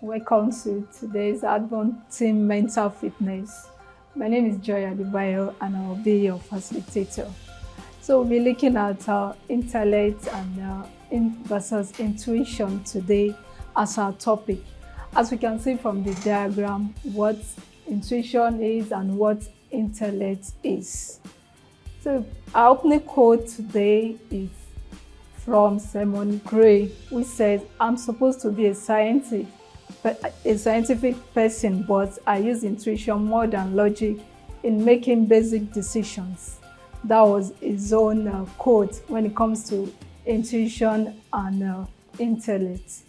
Welcome to today's Advancing Mental Fitness. My name is Adebayo and I'll be your facilitator. So we'll be looking at intellect and versus intuition today as our topic. As we can see from the diagram, what intuition is and what intellect is. So our opening quote today is from Simon Gray, which says, "I'm supposed to be a scientific person, but I use intuition more than logic in making basic decisions." That was his own quote when it comes to intuition and intellect.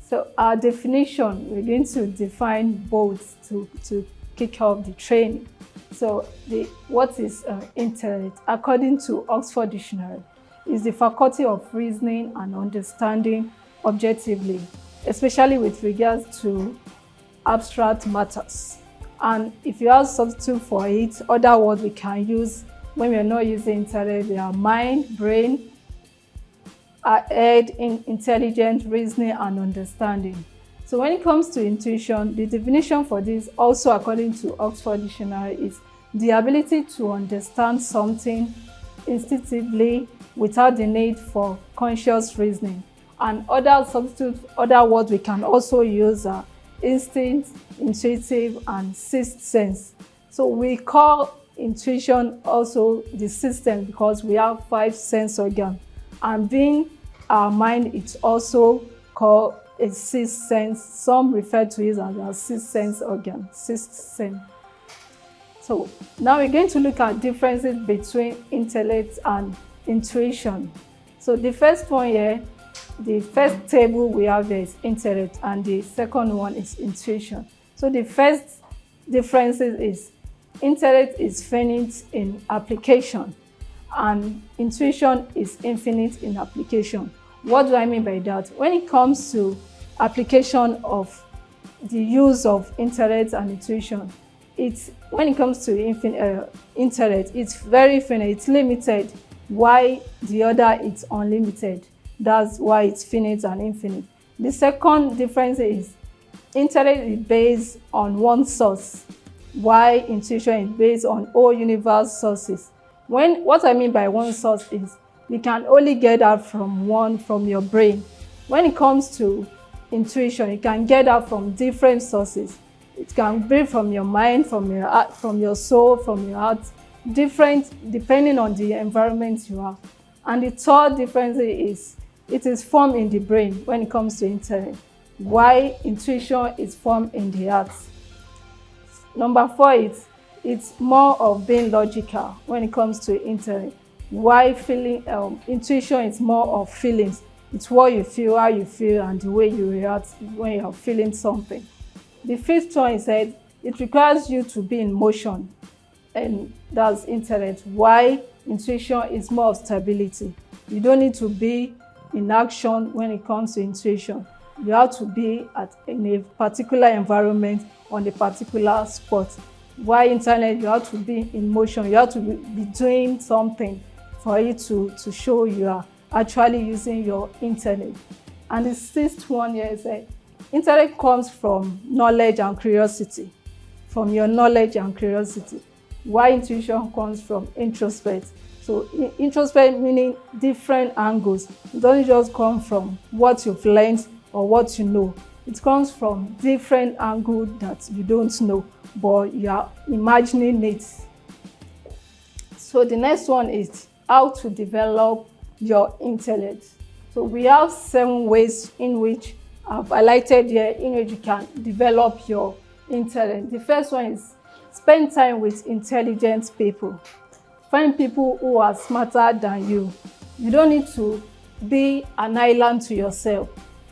So our definition, we're going to define both to kick off the training. So what is intellect? According to Oxford Dictionary, is the faculty of reasoning and understanding objectively, especially with regards to abstract matters. And if you have substitute for it, other words we can use when we're not using intellect, they are mind, brain, head, intelligent, reasoning, and understanding. So when it comes to intuition, the definition for this, also according to Oxford Dictionary, is the ability to understand something instinctively without the need for conscious reasoning. And other words we can also use are instinct, intuitive, and sixth sense. So we call intuition also the system because we have 5 sense organs. And being our mind, it's also called a sixth sense. Some refer to it as a sixth sense organ, sixth sense. So now we're going to look at differences between intellect and intuition. So the first one here, the first table we have here is intellect and the second one is intuition. So the first difference is intellect is finite in application and intuition is infinite in application. What do I mean by that? When it comes to application of the use of intellect and intuition, when it comes to intellect, it's very finite, it's limited, while the other is unlimited. That's why it's finite and infinite. The second difference is intellect is based on one source, while intuition is based on all universe sources. What I mean by one source is you can only get that from your brain. When it comes to intuition, you can get that from different sources. It can be from your mind, from your heart, from your soul, from your heart, different depending on the environment you have. And the third difference is it is formed in the brain when it comes to intellect, while intuition is formed in the heart. Number 4 it's more of being logical when it comes to intellect, while intuition is more of feelings. It's what you feel, how you feel, and the way you react when you're feeling something. The fifth one is that it requires you to be in motion, and that's intellect, while intuition is more of stability. You don't need to be in action when it comes to intuition. You have to be in a particular environment on a particular spot. While intellect, you have to be in motion. You have to be doing something for it to show you are actually using your intellect. And the sixth one here is that intellect comes from knowledge and curiosity, from your knowledge and curiosity, while intuition comes from introspect. So introspect meaning different angles. It doesn't just come from what you've learned or what you know. It comes from different angles that you don't know, but you are imagining it. So the next one is how to develop your intellect. So we have 7 ways in which I've highlighted here in which you can develop your intellect. The first one is spend time with intelligent people. Find people who are smarter than you. You don't need to be an island to yourself.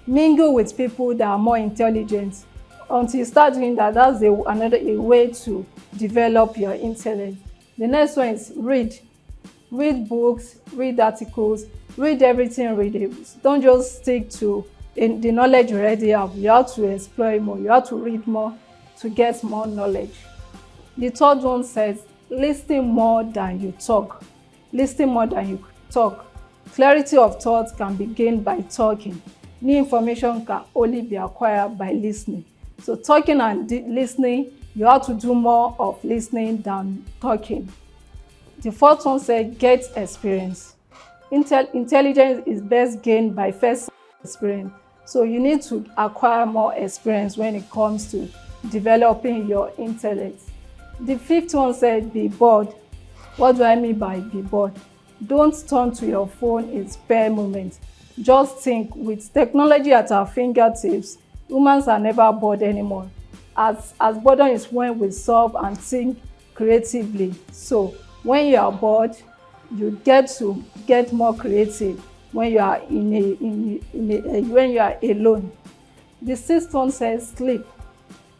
Mingle with people that are more intelligent. Until you start doing that, that's another way to develop your intellect. The next one is read. Read books, read articles, read everything readable. Don't just stick to the knowledge you already have. You have to explore more. You have to read more to get more knowledge. The third one says, listen more than you talk. Listen more than you talk. Clarity of thought can be gained by talking. New information can only be acquired by listening. So talking and listening, you have to do more of listening than talking. The fourth one said, get experience. Intelligence is best gained by first experience. So you need to acquire more experience when it comes to developing your intellect. The fifth one said, be bored. What do I mean by be bored? Don't turn to your phone in spare moments. Just think. With technology at our fingertips, humans are never bored anymore. As boredom is when we solve and think creatively. So when you are bored, you get to get more creative when you are when you are alone. The sixth one says sleep.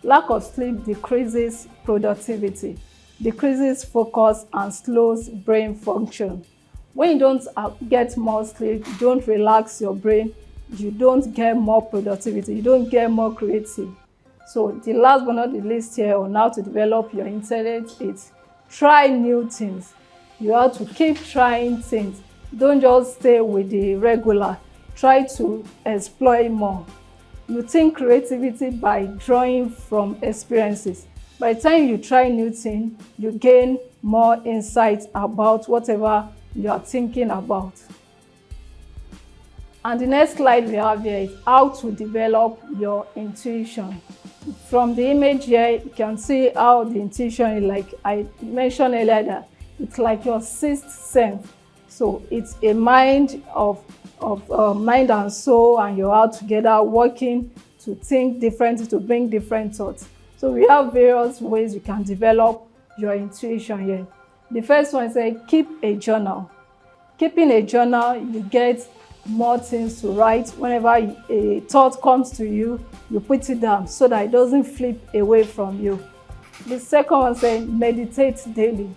Lack of sleep decreases productivity, decreases focus, and slows brain function. When you don't get more sleep, you don't relax your brain, you don't get more productivity, you don't get more creative. So the last but not the least here on how to develop your intellect is try new things. You have to keep trying things. Don't just stay with the regular. Try to explore more. You think creativity by drawing from experiences. By the time you try new things, you gain more insight about whatever you are thinking about. And the next slide we have here is how to develop your intuition. From the image here, you can see how the intuition is, like I mentioned earlier, that it's like your sixth sense. So it's a mind of mind and soul and your heart together working to think different, to bring different thoughts. So we have various ways you can develop your intuition here. The first one is keep a journal. Keeping a journal, you get more things to write. Whenever a thought comes to you, you put it down so that it doesn't flip away from you. The second one says meditate daily.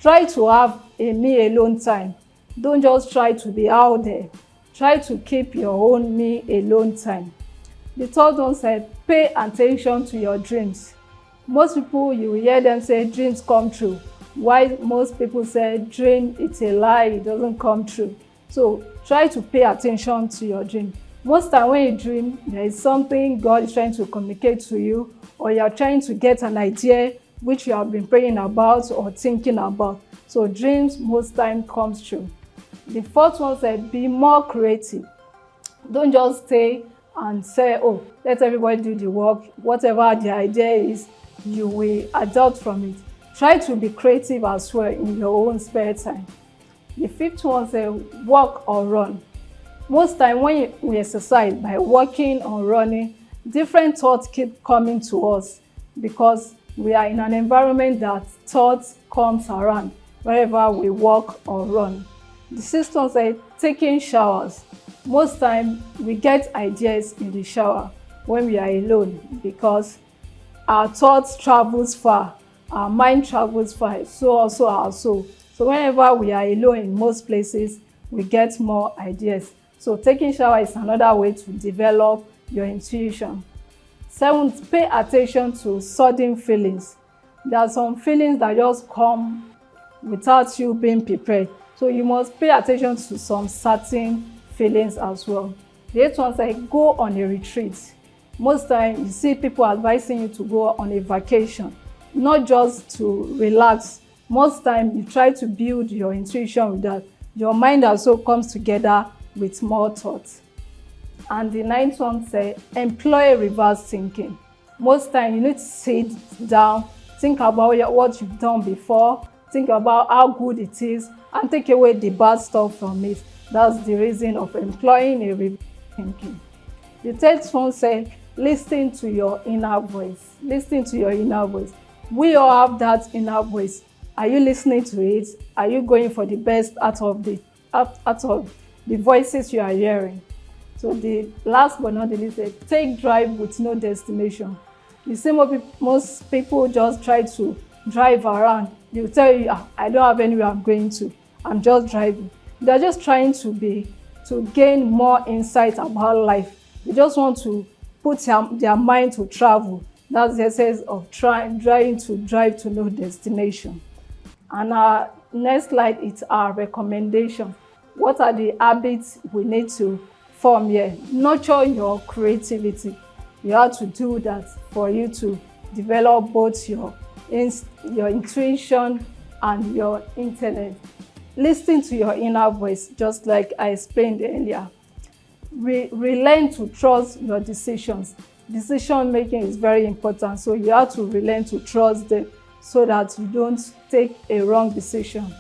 Try to have a me alone time. Don't just try to be out there. Try to keep your own me alone time. The third one said pay attention to your dreams. Most people, you will hear them say dreams come true. Why most people say dream, it's a lie, it doesn't come true. So try to pay attention to your dream. Most time when you dream, there is something God is trying to communicate to you, or you are trying to get an idea which you have been praying about or thinking about. So dreams most time comes true. The fourth one said be more creative. Don't just stay and say, oh, let everybody do the work. Whatever the idea is, you will adopt from it. Try to be creative as well in your own spare time. The fifth one says walk or run. Most time when we exercise by walking or running, different thoughts keep coming to us because we are in an environment that thoughts comes around wherever we walk or run. The sixth one says taking showers. Most time we get ideas in the shower when we are alone because our thoughts travels far, our mind travels far, so also our soul. So whenever we are alone in most places, we get more ideas. So taking shower is another way to develop your intuition. Seventh, pay attention to sudden feelings. There are some feelings that just come without you being prepared. So you must pay attention to some certain feelings as well. The eighth one says go on a retreat. Most times you see people advising you to go on a vacation, not just to relax. Most times you try to build your intuition with that. Your mind also comes together with more thoughts. And the ninth one says employ reverse thinking. Most times you need to sit down, think about what you've done before, think about how good it is, and take away the bad stuff from it. That's the reason of employing a reverse thinking. The third one says listen to your inner voice. Listen to your inner voice. We all have that inner voice. Are you listening to it? Are you going for the best out of the voices you are hearing? So the last but not the least, take drive with no destination. You see most people just try to drive around. They'll tell you, I don't have anywhere I'm going to. I'm just driving. They're just trying to gain more insight about life. They just want to put their mind to travel. That's the essence of trying to drive to no destination. And our next slide is our recommendation. What are the habits we need to form here. Nurture your creativity. You have to do that for you to develop both your intuition and your intellect. Listen to your inner voice, just like I explained earlier. Relearn to trust your decisions. Decision making is very important, so you have to relearn to trust them so that you don't take a wrong decision.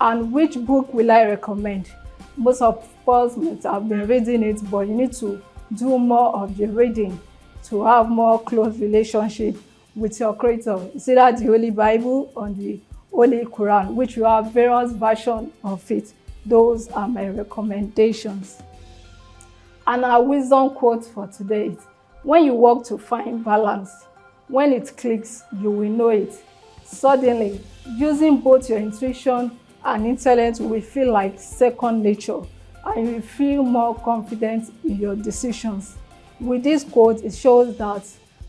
And which book will I recommend? Most of us might have been reading it, but you need to do more of the reading to have more close relationship with your Creator. It's either the Holy Bible or the Holy Quran, which you have various versions of it. Those are my recommendations. And our wisdom quote for today is, when you work to find balance, when it clicks, you will know it. Suddenly, using both your intuition and intellect will feel like second nature, and you will feel more confident in your decisions. With this quote, it shows that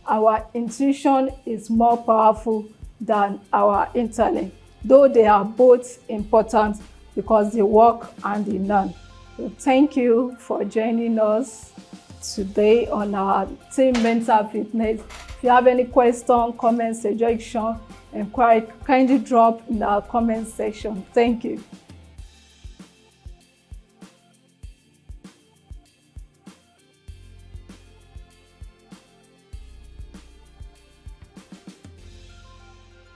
our intuition is more powerful than our intellect, though they are both important because they work hand in hand. So thank you for joining us today on our Team Mental Fitness. If you have any question, comment, suggestion, inquiry, kindly drop in our comment section. Thank you.